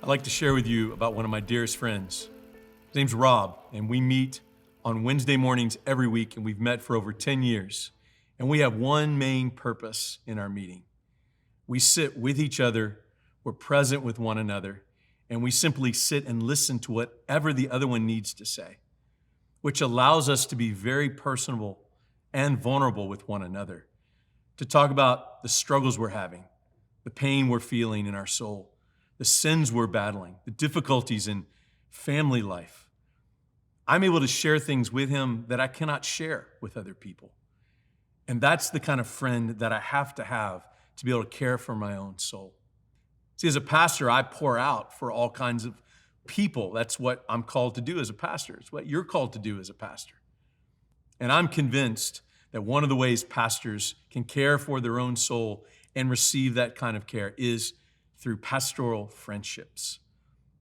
I'd like to share with you about one of my dearest friends. His name's Rob, and we meet on Wednesday mornings every week, and we've met for over 10 years. And we have one main purpose in our meeting. We sit with each other, we're present with one another, and we simply sit and listen to whatever the other one needs to say, which allows us to be very personable and vulnerable with one another, to talk about the struggles we're having, the pain we're feeling in our soul, the sins we're battling, the difficulties in family life. I'm able to share things with him that I cannot share with other people. And that's the kind of friend that I have to be able to care for my own soul. See, as a pastor, I pour out for all kinds of people. That's what I'm called to do as a pastor. It's what you're called to do as a pastor. And I'm convinced that one of the ways pastors can care for their own soul and receive that kind of care is through pastoral friendships.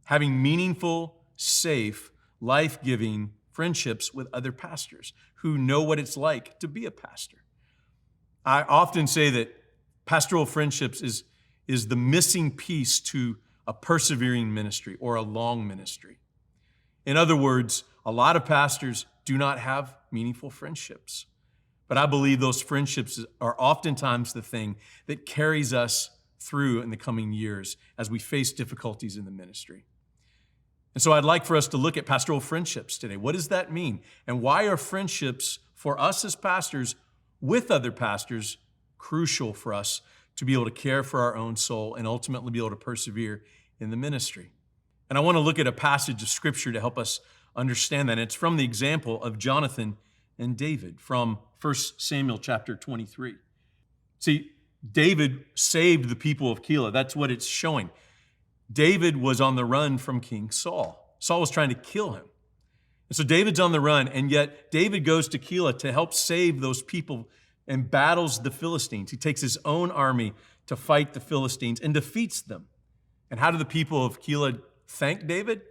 Having meaningful, safe, life-giving friendships with other pastors who know what it's like to be a pastor. I often say that pastoral friendships is the missing piece to a persevering ministry or a long ministry. In other words, a lot of pastors do not have meaningful friendships. But I believe those friendships are oftentimes the thing that carries us through in the coming years as we face difficulties in the ministry. And so I'd like for us to look at pastoral friendships today. What does that mean? And why are friendships for us as pastors with other pastors crucial for us to be able to care for our own soul and ultimately be able to persevere in the ministry? And I want to look at a passage of scripture to help us understand that. It's from the example of Jonathan and David from 1 Samuel chapter 23. See, David saved the people of Keilah. That's what it's showing. David was on the run from King Saul. Saul was trying to kill him. And so David's on the run, and yet David goes to Keilah to help save those people and battles the Philistines. He takes his own army to fight the Philistines and defeats them. And how do the people of Keilah thank David?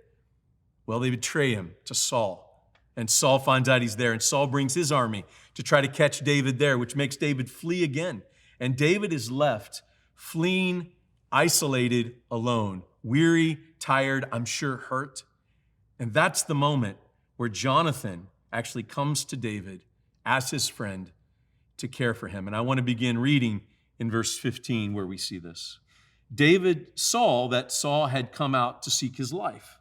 Well, they betray him to Saul. And Saul finds out he's there, and Saul brings his army to try to catch David there, which makes David flee again. And David is left fleeing, isolated, alone, weary, tired, I'm sure hurt. And that's the moment where Jonathan actually comes to David as his friend to care for him. And I want to begin reading in verse 15 where we see this. David saw that Saul had come out to seek his life.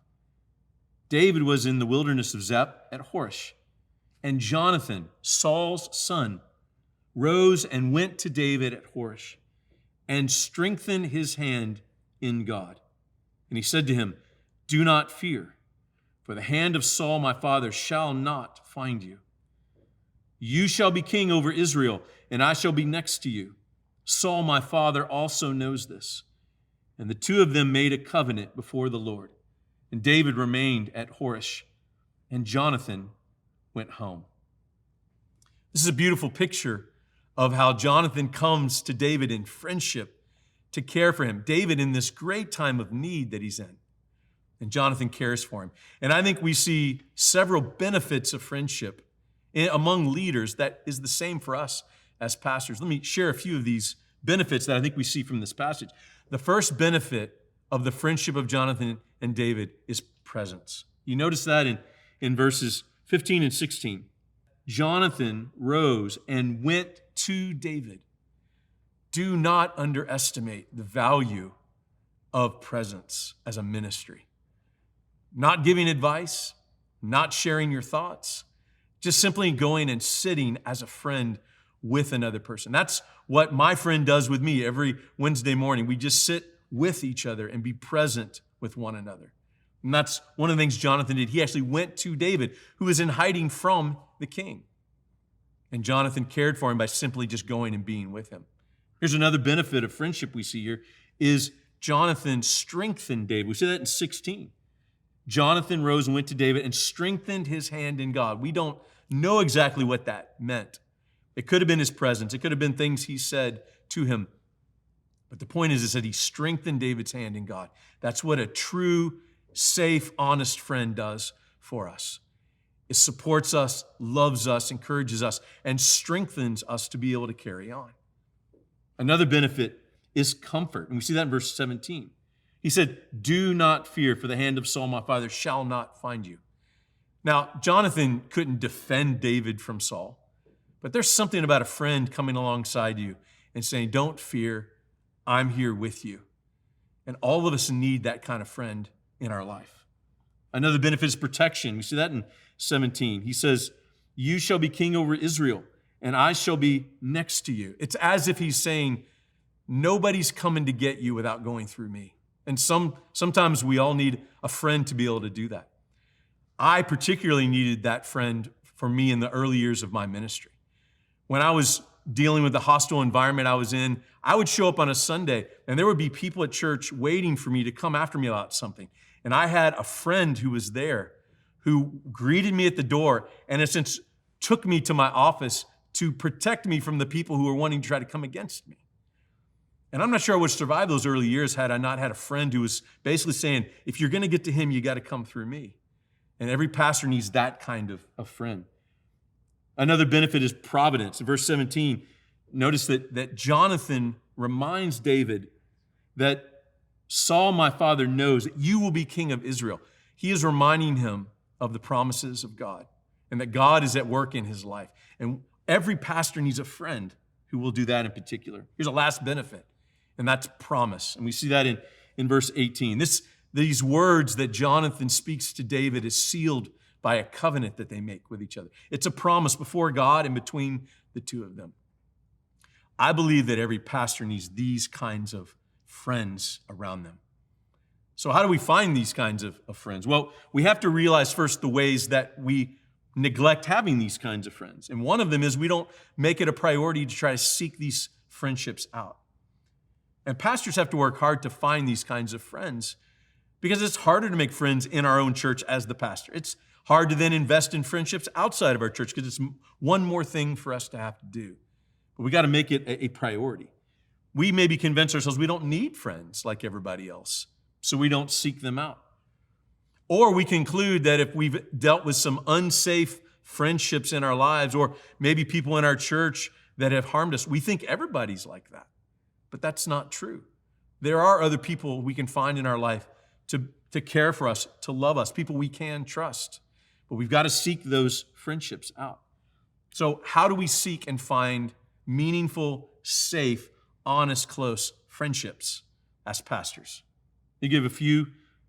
David was in the wilderness of Zeph at Horish, and Jonathan, Saul's son, rose and went to David at Horish and strengthened his hand in God. And he said to him, "Do not fear, for the hand of Saul my father shall not find you. You shall be king over Israel, and I shall be next to you. Saul my father also knows this." And the two of them made a covenant before the Lord. And David remained at Horish, and Jonathan went home. This is a beautiful picture of how Jonathan comes to David in friendship to care for him. David in this great time of need that he's in, and Jonathan cares for him. And I think we see several benefits of friendship among leaders that is the same for us as pastors. Let me share a few of these benefits that I think we see from this passage. The first benefit of the friendship of Jonathan and David is presence. You notice that in verses 15 and 16. Jonathan rose and went to David. Do not underestimate the value of presence as a ministry. Not giving advice, not sharing your thoughts, just simply going and sitting as a friend with another person. That's what my friend does with me every Wednesday morning. We just sit with each other and be present with one another. And that's one of the things Jonathan did. He actually went to David, who was in hiding from the king. And Jonathan cared for him by simply just going and being with him. Here's another benefit of friendship we see here is Jonathan strengthened David. We see that in 16. Jonathan rose and went to David and strengthened his hand in God. We don't know exactly what that meant. It could have been his presence. It could have been things he said to him. But the point is that he strengthened David's hand in God. That's what a true, safe, honest friend does for us. It supports us, loves us, encourages us, and strengthens us to be able to carry on. Another benefit is comfort. And we see that in verse 17. He said, "Do not fear, for the hand of Saul, my father, shall not find you." Now, Jonathan couldn't defend David from Saul, but there's something about a friend coming alongside you and saying, "Don't fear, I'm here with you." And all of us need that kind of friend in our life. Another benefit is protection. We see that in 17. He says, "You shall be king over Israel, and I shall be next to you." It's as if he's saying, nobody's coming to get you without going through me. And sometimes we all need a friend to be able to do that. I particularly needed that friend for me in the early years of my ministry. When I was dealing with the hostile environment I was in, I would show up on a Sunday and there would be people at church waiting for me to come after me about something. And I had a friend who was there who greeted me at the door and in a sense took me to my office to protect me from the people who were wanting to try to come against me. And I'm not sure I would survive those early years had I not had a friend who was basically saying, if you're going to get to him, you got to come through me. And every pastor needs that kind of friend. Another benefit is providence. In verse 17, notice that Jonathan reminds David that Saul, my father, knows that you will be king of Israel. He is reminding him of the promises of God and that God is at work in his life. And every pastor needs a friend who will do that in particular. Here's a last benefit, and that's promise. And we see that in verse 18. These words that Jonathan speaks to David is sealed by a covenant that they make with each other. It's a promise before God and between the two of them. I believe that every pastor needs these kinds of friends around them. So how do we find these kinds of friends? Well, we have to realize first the ways that we neglect having these kinds of friends. And one of them is we don't make it a priority to try to seek these friendships out. And pastors have to work hard to find these kinds of friends because it's harder to make friends in our own church as the pastor. It's hard to then invest in friendships outside of our church because it's one more thing for us to have to do. But we got to make it a priority. We maybe convince ourselves we don't need friends like everybody else, so we don't seek them out. Or we conclude that if we've dealt with some unsafe friendships in our lives, or maybe people in our church that have harmed us, we think everybody's like that. But that's not true. There are other people we can find in our life to care for us, to love us, people we can trust. But we've got to seek those friendships out. So how do we seek and find meaningful, safe, honest, close friendships as pastors? Let me give a few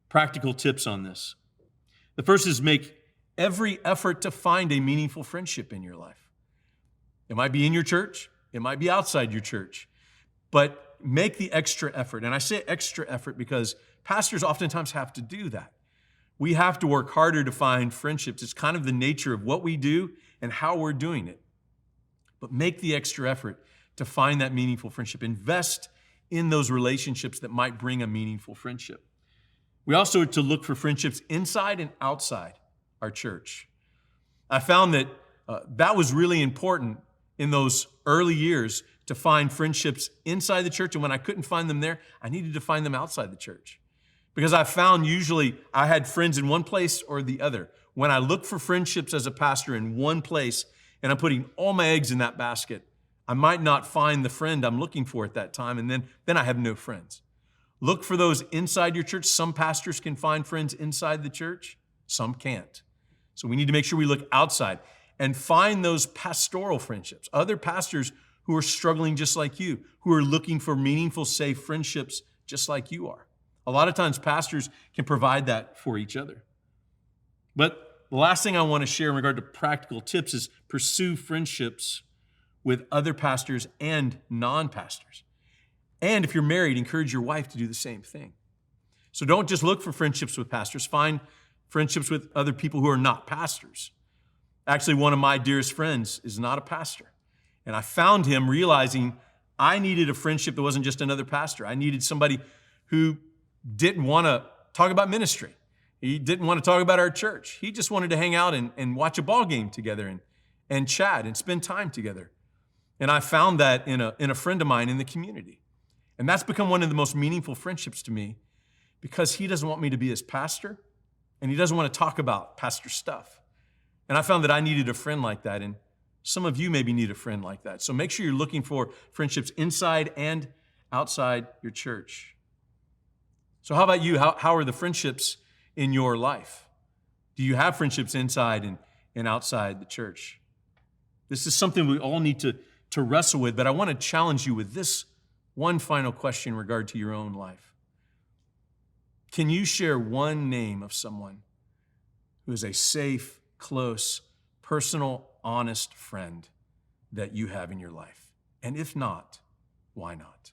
practical tips on this. The first is make every effort to find a meaningful friendship in your life. It might be in your church, it might be outside your church, but make the extra effort. And I say extra effort because pastors oftentimes have to do that. We have to work harder to find friendships. It's kind of the nature of what we do and how we're doing it. But make the extra effort to find that meaningful friendship. Invest in those relationships that might bring a meaningful friendship. We also are to look for friendships inside and outside our church. I found that that was really important in those early years to find friendships inside the church. And when I couldn't find them there, I needed to find them outside the church. Because I found usually I had friends in one place or the other. When I look for friendships as a pastor in one place and I'm putting all my eggs in that basket, I might not find the friend I'm looking for at that time, and then I have no friends. Look for those inside your church. Some pastors can find friends inside the church, some can't. So we need to make sure we look outside and find those pastoral friendships, other pastors who are struggling just like you, who are looking for meaningful, safe friendships just like you are. A lot of times pastors can provide that for each other. But the last thing I want to share in regard to practical tips is pursue friendships with other pastors and non-pastors. And if you're married, encourage your wife to do the same thing. So don't just look for friendships with pastors. Find friendships with other people who are not pastors. Actually, one of my dearest friends is not a pastor. And I found him realizing I needed a friendship that wasn't just another pastor. I needed somebody who didn't want to talk about ministry. He didn't want to talk about our church. He just wanted to hang out and watch a ball game together and chat and spend time together. And I found that in a friend of mine in the community. And that's become one of the most meaningful friendships to me because he doesn't want me to be his pastor and he doesn't want to talk about pastor stuff. And I found that I needed a friend like that. And some of you maybe need a friend like that. So make sure you're looking for friendships inside and outside your church. So how about you? How are the friendships in your life? Do you have friendships inside and outside the church? This is something we all need to wrestle with, but I want to challenge you with this one final question in regard to your own life. Can you share one name of someone who is a safe, close, personal, honest friend that you have in your life? And if not, why not?